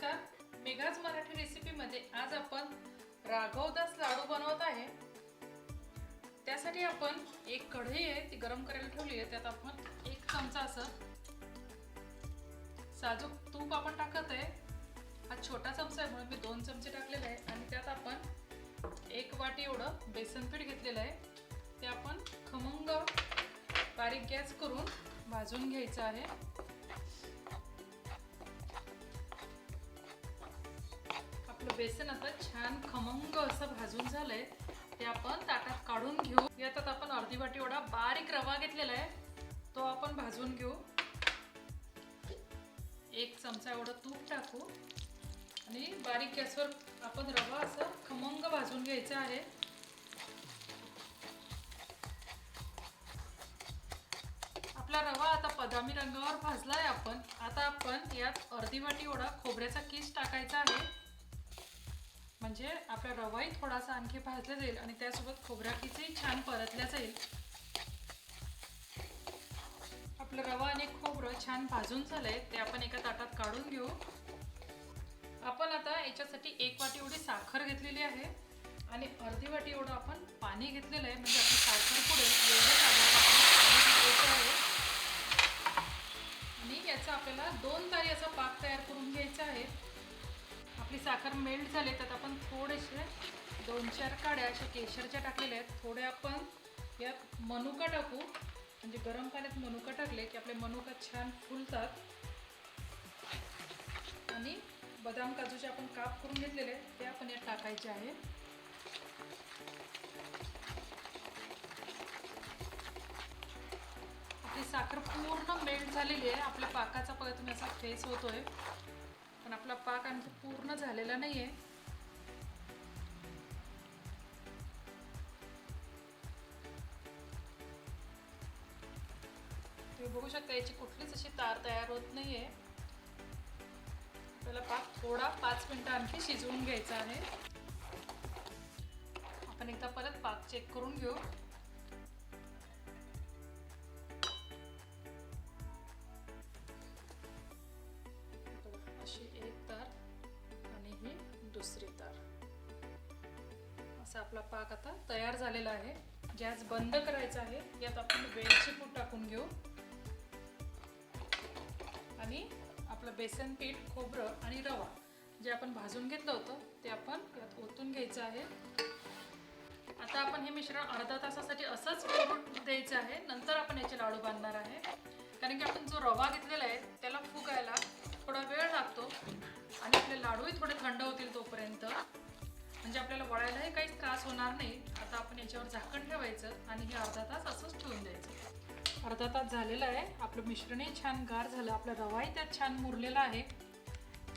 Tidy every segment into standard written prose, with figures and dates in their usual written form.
नमस्कार, मेघाज मराठी रेसिपीमध्ये आज आपण राघवदास लाडू बनवत आहे। त्यासाठी आपण एक कढई आहे ती गरम करायला ठेवली आहे। त्यात आपण एक चमचा असं साजूक तूप आपण टाकत आहे। हा छोटा चमचा आहे म्हणून मी 2 चमचे टाकलेले आहे आणि त्यात आपण एक वाटी एवढं बेसन पीठ घेतलेलं आहे। ते आपण खमंग बारीक गॅस करून भाजून घ्यायचं आहे। आपलं बेसन आता छान खमंग असं भाजून झालंय। ते आपण ताटात काढून घेऊ। यात आपण अर्धी वाटी एवढा बारीक रवा घेतलेला आहे, तो आपण भाजून घेऊ। एक चमचा एवढं तूप टाकू आणि बारीक गॅसवर आपण रवा असं खमंग भाजून घ्यायचा आहे। आपला रवा आता बदामी रंगावर भाजलाय आपण। आता आपण यात अर्धी वाटी एवढा खोबऱ्याचा किस टाकायचा आहे, म्हणजे आपला रवाही थोडासा आणखी भाजला जाईल आणि त्यासोबत खोबरा किसही छान परतला जाईल। आपलं रवा आणि खोबरं छान भाजून झालंय, ते आपण एका ताटात काढून घेऊ। आपण आता याच्यासाठी एक वाटी एवढी साखर घेतलेली आहे आणि अर्धी वाटी एवढं आपण पाणी घेतलेलं आहे, म्हणजे आपली साखर पुढे एवढं पाणी घ्यायचं आहे आणि याचा आपल्याला 2 तारी असा पाक तयार करून घ्यायचा आहे। आपली साखर मेल्ट झाली तर आपण थोडेसे 2-4 काड्या अशा केशरच्या टाकलेल्या आहेत। थोडे आपण यात मनुका टाकू, म्हणजे गरम पाण्यात मनुका टाकले की आपले मनुका छान फुलतात। आणि बदाम काजूचे आपण काप करून घेतलेले ते आपण यात टाकायचे आहे। आपली साखर पूर्ण मेल्ट झालेली आहे। आपल्या पाकाचा बघा तुम्ही असा फेस होतोय, पण आपला पाक आणखी पूर्ण झालेला नाहीये। तुम्ही बघू शकता याची कुठलीच अशी तार तयार होत नाहीये। आपल्याला पाक थोडा 5 मिनिटं आणखी शिजवून घ्यायचा आहे। आपण एकदा परत पाक चेक करून घेऊ। अशी एक तार आणि ही दुसरी तार, असा आपला पाक आता तयार झालेला आहे। गॅस बंद करायचा आहे। यात आपण वेलची पूड टाकून घेऊ आणि आपलं बेसन पीठ, खोबरं आणि रवा जे आपण भाजून घेतलं होतं ते आपण यात ओतून घ्यायचं आहे। आता आपण हे मिश्रण अर्धा तासासाठी असंच करून द्यायचं आहे। नंतर आपण याचे लाडू बांधणार आहे, कारण की आपण जो रवा घेतलेला आहे त्याला फुगायला थोडा वेळ लागतो आणि आपले लाडूही थोडे थंड होतील तोपर्यंत, म्हणजे आपल्याला वळायलाही काहीच त्रास होणार नाही। आता आपण याच्यावर झाकण ठेवायचं आणि हे अर्धा तास असंच ठेवून द्यायचं। अर्धा तास झालेला आहे। आपलं मिश्रणही छान गार झालं, आपला रवाही त्यात छान मुरलेला आहे।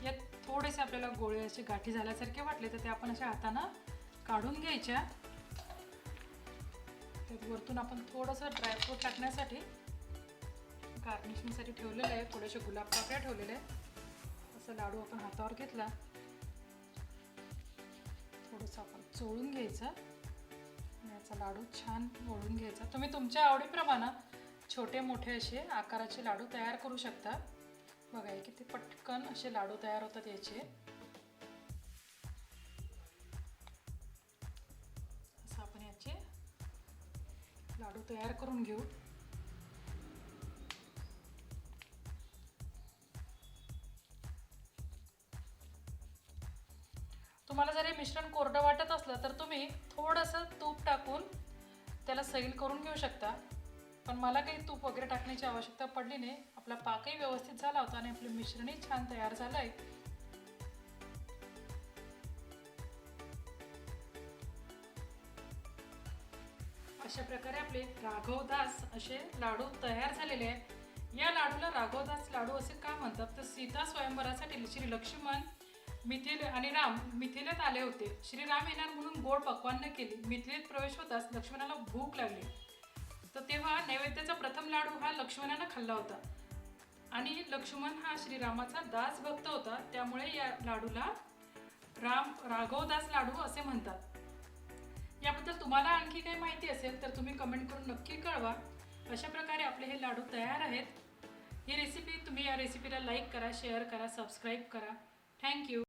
यात थोडेसे आपल्याला गोळे असे गाठी झाल्यासारखे वाटले तर ते आपण अशा हातानं काढून घ्यायच्या। त्यात वरतून आपण थोडंसं ड्रायफ्रूट टाकण्यासाठी गार्निशिंगसाठी ठेवलेलं आहे, थोडेसे गुलाब पाकळ्या ठेवलेले आहे। असं लाडू आपण हातावर घेतला, थोडंसं आपण चोळून घ्यायचं, याचा लाडू छान वळून घ्यायचा। तुम्ही तुमच्या आवडीप्रमाणे छोटे मोठे असे आकाराचे लाडू तयार करू शकता। बघा किती पटकन असे लाडू तयार होतात याचे। असं आपण याचे लाडू तयार करून घेऊ। तुम्हाला जर हे मिश्रण कोरडं वाटत असलं तर तुम्ही थोडंसं तूप टाकून त्याला सैल करून घेऊ शकता, पण मला काही तूप वगैरे टाकण्याची आवश्यकता पडली नाही। आपला पाकही व्यवस्थित झाला होता आणि आपले मिश्रणही छान तयार झालं आहे। अशा प्रकारे आपले राघवदास असे लाडू तयार झालेले आहेत। या लाडूला राघवदास लाडू असे का म्हणतात तर सीता स्वयंवरासाठी श्री लक्ष्मण मिथिले आणि राम मिथिलेत आले होते। श्रीराम येणार म्हणून गोड पक्वान्न केली। मिथिलेत प्रवेश होताच लक्ष्मणाला भूक लागली, तर तेव्हा नैवेद्याचा प्रथम लाडू हा लक्ष्मणानं खाल्ला होता आणि लक्ष्मण हा श्रीरामाचा दास भक्त होता, त्यामुळे या लाडूला राघवदास लाडू असे म्हणतात। याबद्दल तुम्हाला आणखी काही माहिती असेल तर तुम्ही कमेंट करून नक्की कळवा। अशा प्रकारे आपले हे लाडू तयार आहेत। ही रेसिपी तुम्ही या रेसिपीला लाईक करा, शेअर करा, सबस्क्राईब करा। थँक्यू.